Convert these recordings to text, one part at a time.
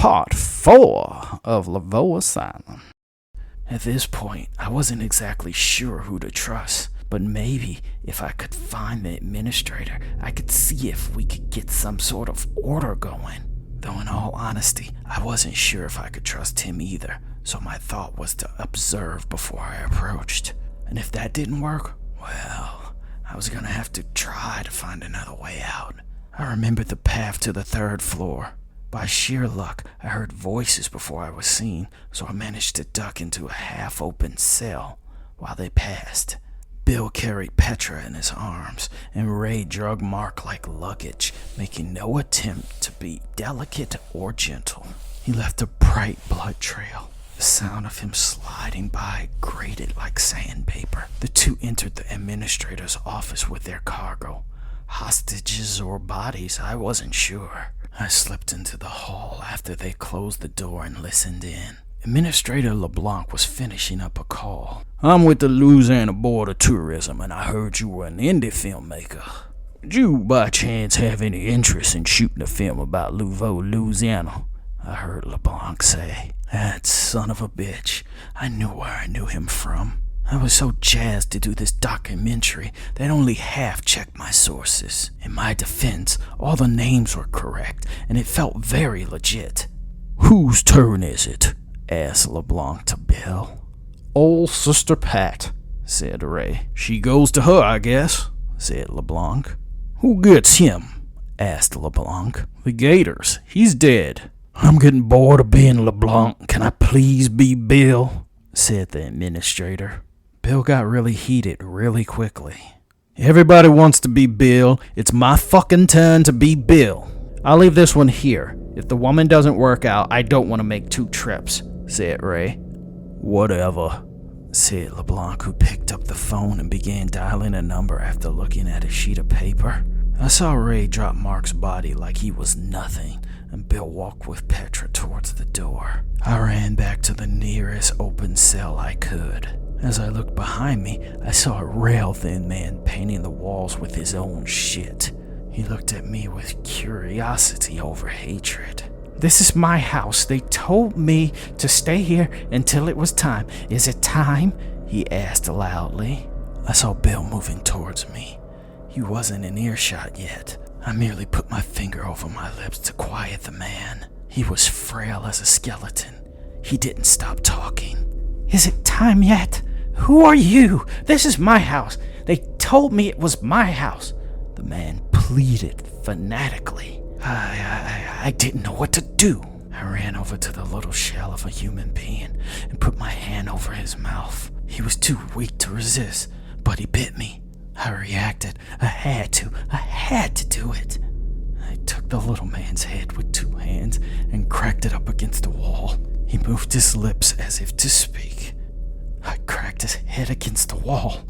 Part 4 of Laveau Asylum. At this point, I wasn't exactly sure who to trust, but maybe if I could find the administrator, I could see if we could get some sort of order going. Though in all honesty, I wasn't sure if I could trust him either, so my thought was to observe before I approached. And if that didn't work, well, I was gonna have to try to find another way out. I remembered the path to the 3rd floor. By sheer luck, I heard voices before I was seen, so I managed to duck into a half-open cell while they passed. Bill carried Petra in his arms, and Ray drug Mark like luggage, making no attempt to be delicate or gentle. He left a bright blood trail. The sound of him sliding by grated like sandpaper. The two entered the administrator's office with their cargo. Hostages or bodies, I wasn't sure. I slipped into the hall after they closed the door and listened in. Administrator LeBlanc was finishing up a call. "I'm with the Louisiana Board of Tourism, and I heard you were an indie filmmaker. Did you, by chance, have any interest in shooting a film about Laveau, Louisiana?" I heard LeBlanc say. That son of a bitch. I knew where I knew him from. I was so jazzed to do this documentary that only half checked my sources. In my defense, all the names were correct, and it felt very legit. "Whose turn is it?" asked LeBlanc to Bill. "Old Sister Pat," said Ray. "She goes to her, I guess," said LeBlanc. "Who gets him?" asked LeBlanc. "The Gators. He's dead." "I'm getting bored of being LeBlanc. Can I please be Bill?" said the administrator. Bill got really heated really quickly. "Everybody wants to be Bill. It's my fucking turn to be Bill. I'll leave this one here. If the woman doesn't work out, I don't want to make 2 trips, said Ray. "Whatever," said LeBlanc, who picked up the phone and began dialing a number after looking at a sheet of paper. I saw Ray drop Mark's body like he was nothing, and Bill walked with Petra towards the door. I ran back to the nearest open cell I could. As I looked behind me, I saw a rail-thin man painting the walls with his own shit. He looked at me with curiosity over hatred. "This is my house. They told me to stay here until it was time. Is it time?" he asked loudly. I saw Bill moving towards me. He wasn't in earshot yet. I merely put my finger over my lips to quiet the man. He was frail as a skeleton. He didn't stop talking. "Is it time yet? Who are you? This is my house. They told me it was my house." The man pleaded fanatically. I didn't know what to do. I ran over to the little shell of a human being and put my hand over his mouth. He was too weak to resist, but he bit me. I reacted. I had to do it. I took the little man's head with 2 hands and cracked it up against the wall. He moved his lips as if to speak. I cracked his head against the wall.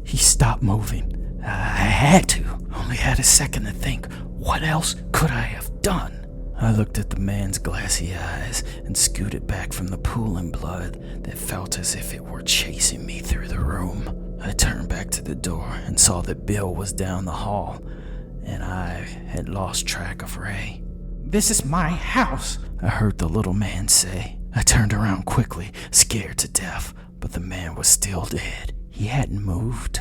He stopped moving. I had to. Only had a second to think. What else could I have done? I looked at the man's glassy eyes and scooted back from the pooling blood that felt as if it were chasing me through the room. I turned back to the door and saw that Bill was down the hall, and I had lost track of Ray. "This is my house," I heard the little man say. I turned around quickly, scared to death, but the man was still dead. He hadn't moved.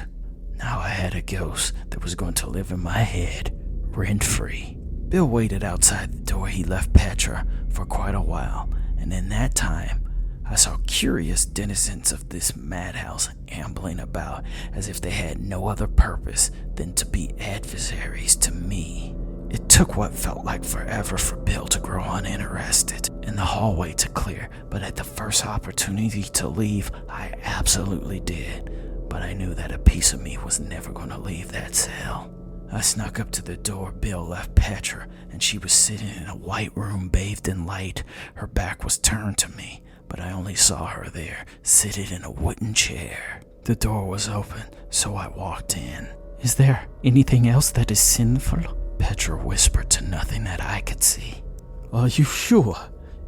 Now I had a ghost that was going to live in my head, rent-free. Bill waited outside the door he left Petra for quite a while, and in that time, I saw curious denizens of this madhouse ambling about as if they had no other purpose than to be adversaries to me. It took what felt like forever for Bill to grow uninterested and the hallway to clear, but at the first opportunity to leave, I absolutely did. But I knew that a piece of me was never going to leave that cell. I snuck up to the door Bill left Petra, and she was sitting in a white room bathed in light. Her back was turned to me, but I only saw her there, seated in a wooden chair. The door was open, so I walked in. "Is there anything else that is sinful?" Petra whispered to nothing that I could see. "Are you sure?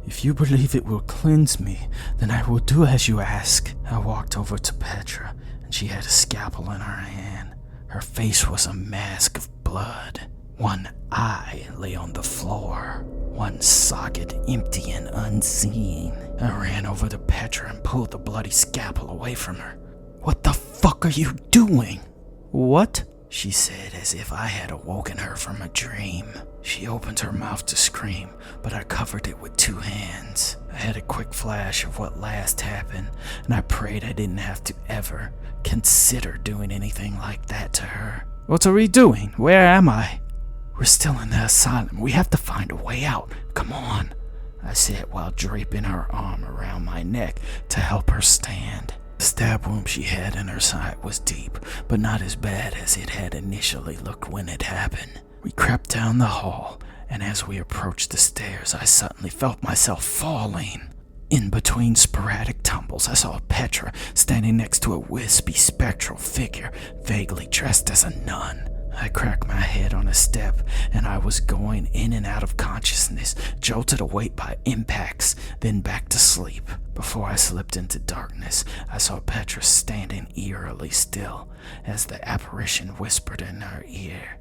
If you believe it will cleanse me, then I will do as you ask." I walked over to Petra, and she had a scalpel in her hand. Her face was a mask of blood. One eye lay on the floor, one socket empty and unseen. I ran over to Petra and pulled the bloody scalpel away from her. "What the fuck are you doing?" "What?" she said, as if I had awoken her from a dream. She opened her mouth to scream, but I covered it with 2 hands. I had a quick flash of what last happened, and I prayed I didn't have to ever consider doing anything like that to her. "What are we doing? Where am I?" "We're still in the asylum. We have to find a way out. Come on," I said while draping her arm around my neck to help her stand. The stab wound she had in her side was deep, but not as bad as it had initially looked when it happened. We crept down the hall, and as we approached the stairs, I suddenly felt myself falling. In between sporadic tumbles, I saw Petra standing next to a wispy, spectral figure, vaguely dressed as a nun. I cracked my head on a step, and I was going in and out of consciousness, jolted awake by impacts, then back to sleep. Before I slipped into darkness, I saw Petra standing eerily still, as the apparition whispered in her ear.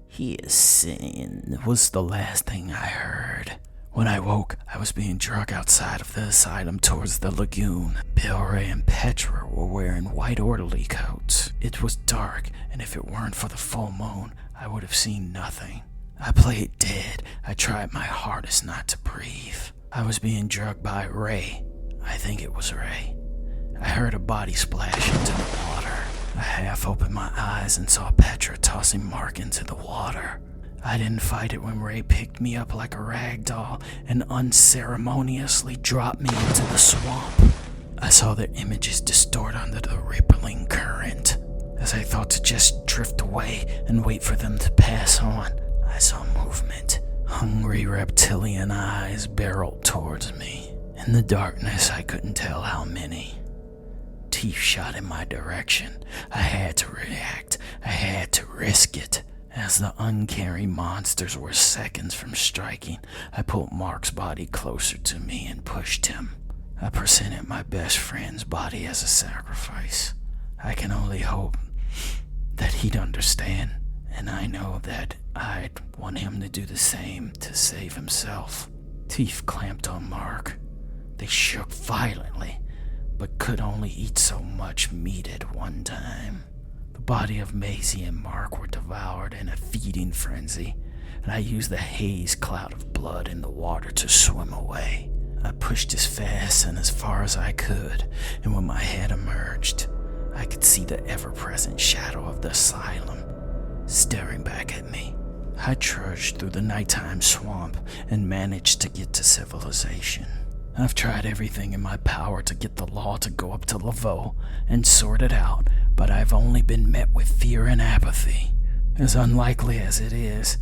"His sin," was the last thing I heard. When I woke, I was being dragged outside of the asylum towards the lagoon. Bill Ray and Petra were wearing white orderly coats. It was dark, and if it weren't for the full moon, I would have seen nothing. I played dead. I tried my hardest not to breathe. I was being drugged by Ray. I think it was Ray. I heard a body splash into the water. I half opened my eyes and saw Petra tossing Mark into the water. I didn't fight it when Ray picked me up like a rag doll and unceremoniously dropped me into the swamp. I saw their images distort under the rippling current. As I thought to just drift away and wait for them to pass on, I saw movement. Hungry reptilian eyes barreled towards me. In the darkness, I couldn't tell how many. Teeth shot in my direction. I had to react. I had to risk it. As the uncaring monsters were seconds from striking, I pulled Mark's body closer to me and pushed him. I presented my best friend's body as a sacrifice. I can only hope that he'd understand, and I know that I'd want him to do the same to save himself. Teeth clamped on Mark. They shook violently, but could only eat so much meat at one time. The body of Maisie and Mark were devoured in a feeding frenzy, and I used the haze cloud of blood in the water to swim away. I pushed as fast and as far as I could, and when my head emerged, I could see the ever-present shadow of the asylum staring back at me. I trudged through the nighttime swamp and managed to get to civilization. I've tried everything in my power to get the law to go up to Laveau and sort it out, but I've only been met with fear and apathy. As unlikely as it is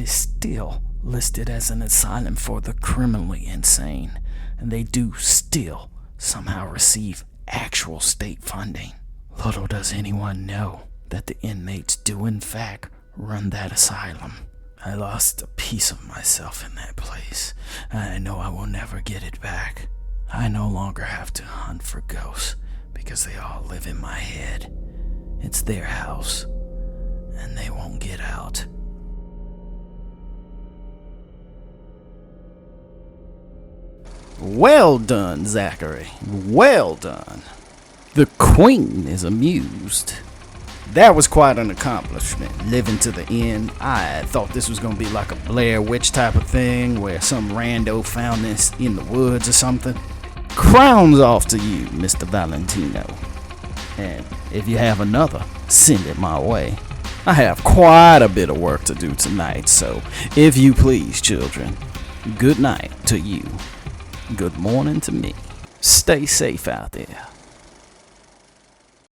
still listed as an asylum for the criminally insane, and they do still somehow receive actual state funding. Little does anyone know that the inmates do in fact run that asylum. I lost a piece of myself in that place, and I know I will never get it back. I no longer have to hunt for ghosts because they all live in my head. It's their house, and they won't get out. Well done, Zachary. Well done. The Queen is amused. That was quite an accomplishment, living to the end. I thought this was going to be like a Blair Witch type of thing, where some rando found this in the woods or something. Crowns off to you, Mr. Valentino. And if you have another, send it my way. I have quite a bit of work to do tonight, so if you please, children, good night to you. Good morning to me. Stay safe out there.